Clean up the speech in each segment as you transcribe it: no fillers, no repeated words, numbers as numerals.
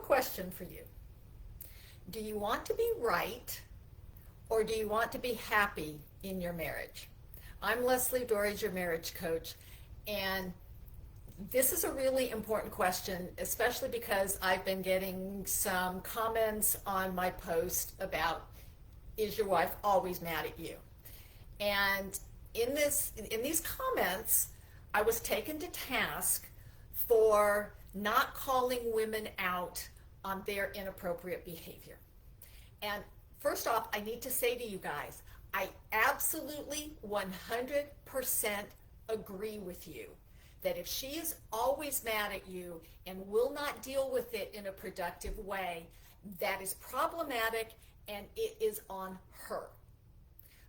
question for you. Do you want to be right or do you want to be happy in your marriage? I'm Leslie Dorage, your marriage coach, and this is a really important question, especially because I've been getting some comments on my post about, is your wife always mad at you? And in these comments, I was taken to task for not calling women out on their inappropriate behavior. And first off, I need to say to you guys, I absolutely 100% agree with you that if she is always mad at you and will not deal with it in a productive way, that is problematic and it is on her.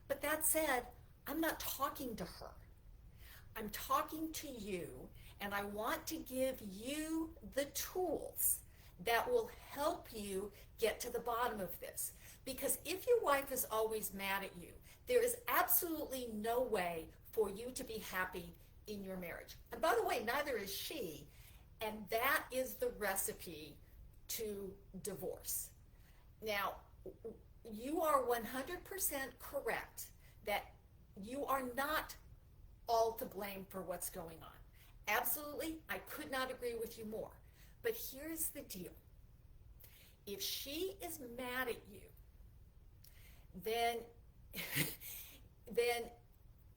But that said, I'm not talking to her. I'm talking to you, and I want to give you the tools that will help you get to the bottom of this. Because if your wife is always mad at you, there is absolutely no way for you to be happy in your marriage. And by the way, neither is she, and that is the recipe to divorce. Now, you are 100% correct that you are not all to blame for what's going on. Absolutely, I could not agree with you more. But here's the deal. If she is mad at you, then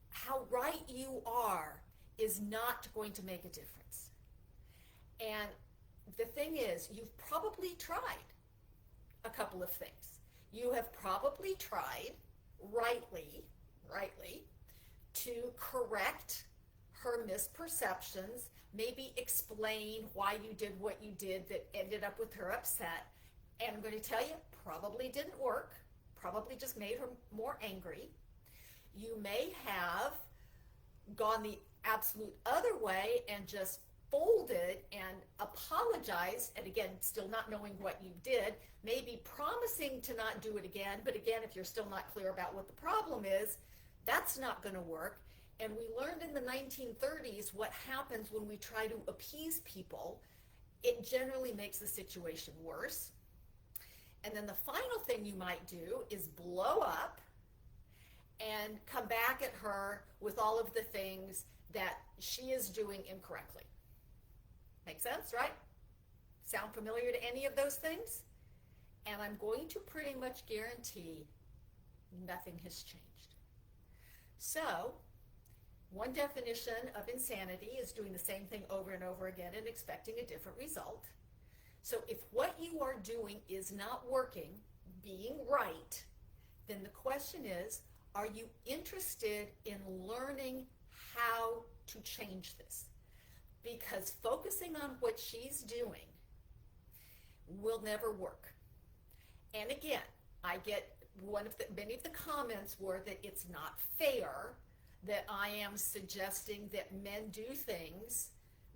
how right you are is not going to make a difference. And the thing is, you've probably tried a couple of things. You have probably tried rightly to correct her misperceptions, maybe explain why you did what you did that ended up with her upset. And I'm going to tell you, probably didn't work, probably just made her more angry. You may have gone the absolute other way and just folded and apologized, and again, still not knowing what you did, maybe promising to not do it again, but again, if you're still not clear about what the problem is, that's not going to work. And we learned in the 1930s what happens when we try to appease people. It generally makes the situation worse. And then the final thing you might do is blow up and come back at her with all of the things that she is doing incorrectly. Make sense, right? Sound familiar to any of those things? And I'm going to pretty much guarantee nothing has changed. So, one definition of insanity is doing the same thing over and over again and expecting a different result. So if what you are doing is not working, being right, then the question is, are you interested in learning how to change this? Because focusing on what she's doing will never work. And again, I get many of the comments were that it's not fair that I am suggesting that men do things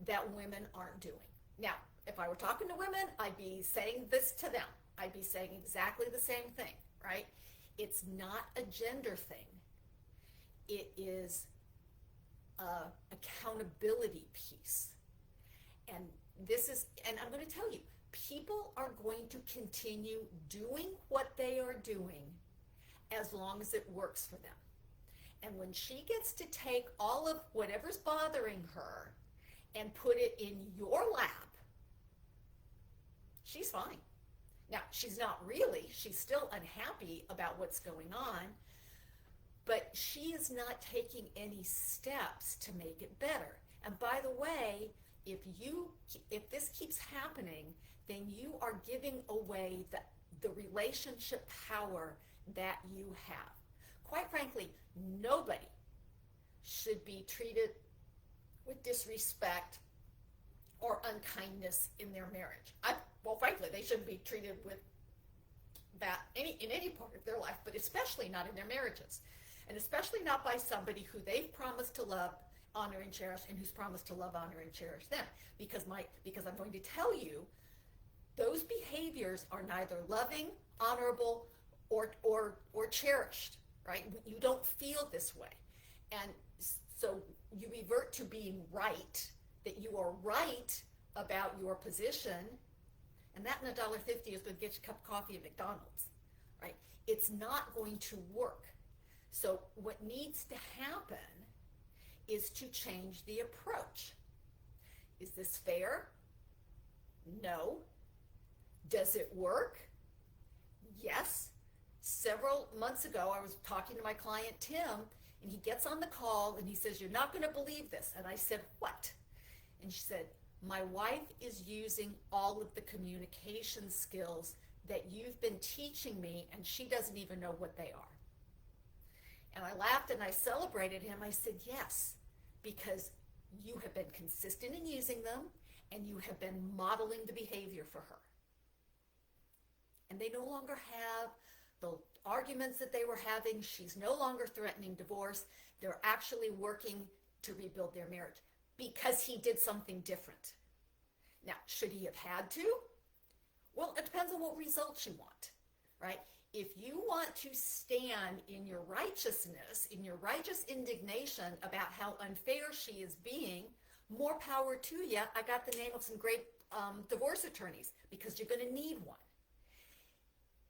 that women aren't doing. Now, if I were talking to women, I'd be saying this to them. I'd be saying exactly the same thing, right? It's not a gender thing. It is a accountability piece. And I'm going to tell you, people are going to continue doing what they are doing as long as it works for them. And when she gets to take all of whatever's bothering her and put it in your lap, she's fine. Now, she's not really. She's still unhappy about what's going on, but she is not taking any steps to make it better. And by the way, if this keeps happening, then you are giving away the relationship power that you have. Quite frankly, nobody should be treated with disrespect or unkindness in their marriage. Frankly, they shouldn't be treated with that in any part of their life, but especially not in their marriages. And especially not by somebody who they've promised to love, honor, and cherish, and who's promised to love, honor, and cherish them. Because I'm going to tell you, those behaviors are neither loving, honorable, or cherished, right? You don't feel this way. And so you revert to being right, that you are right about your position. and that and $1.50 is going to get you a cup of coffee at McDonald's, right? It's not going to work. So what needs to happen is to change the approach. Is this fair? No. Does it work? Yes. Several months ago, I was talking to my client, Tim, and he gets on the call and he says, "You're not going to believe this." And I said, "What?" And she said, "My wife is using all of the communication skills that you've been teaching me, and she doesn't even know what they are." And I laughed and I celebrated him. I said, "Yes, because you have been consistent in using them, and you have been modeling the behavior for her." And they no longer have the arguments that they were having. She's no longer threatening divorce. They're actually working to rebuild their marriage because he did something different. Now, should he have had to? Well, it depends on what results you want, right? If you want to stand in your righteousness, in your righteous indignation about how unfair she is being, more power to you. I got the name of some great divorce attorneys, because you're going to need one.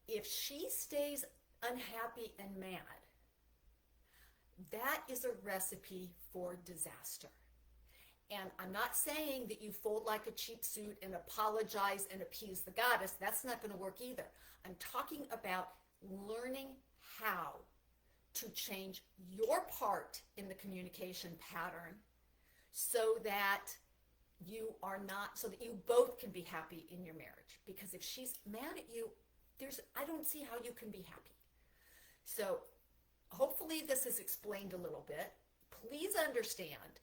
If she stays unhappy and mad, that is a recipe for disaster. And I'm not saying that you fold like a cheap suit and apologize and appease the goddess. That's not going to work either. I'm talking about learning how to change your part in the communication pattern so that you both can be happy in your marriage. Because if she's mad at you, I don't see how you can be happy. So hopefully this is explained a little bit. Please understand,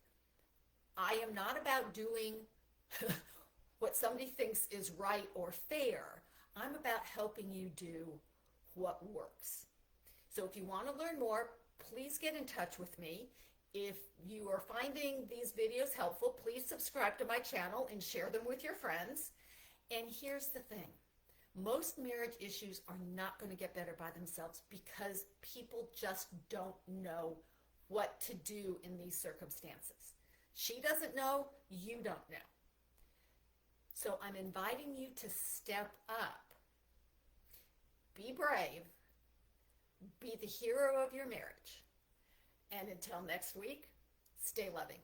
I am not about doing what somebody thinks is right or fair. I'm about helping you do what works. So if you want to learn more, please get in touch with me. If you are finding these videos helpful, please subscribe to my channel and share them with your friends. And here's the thing. Most marriage issues are not going to get better by themselves because people just don't know what to do in these circumstances. She doesn't know, you don't know. So I'm inviting you to step up. Be brave. Be the hero of your marriage. And until next week, stay loving.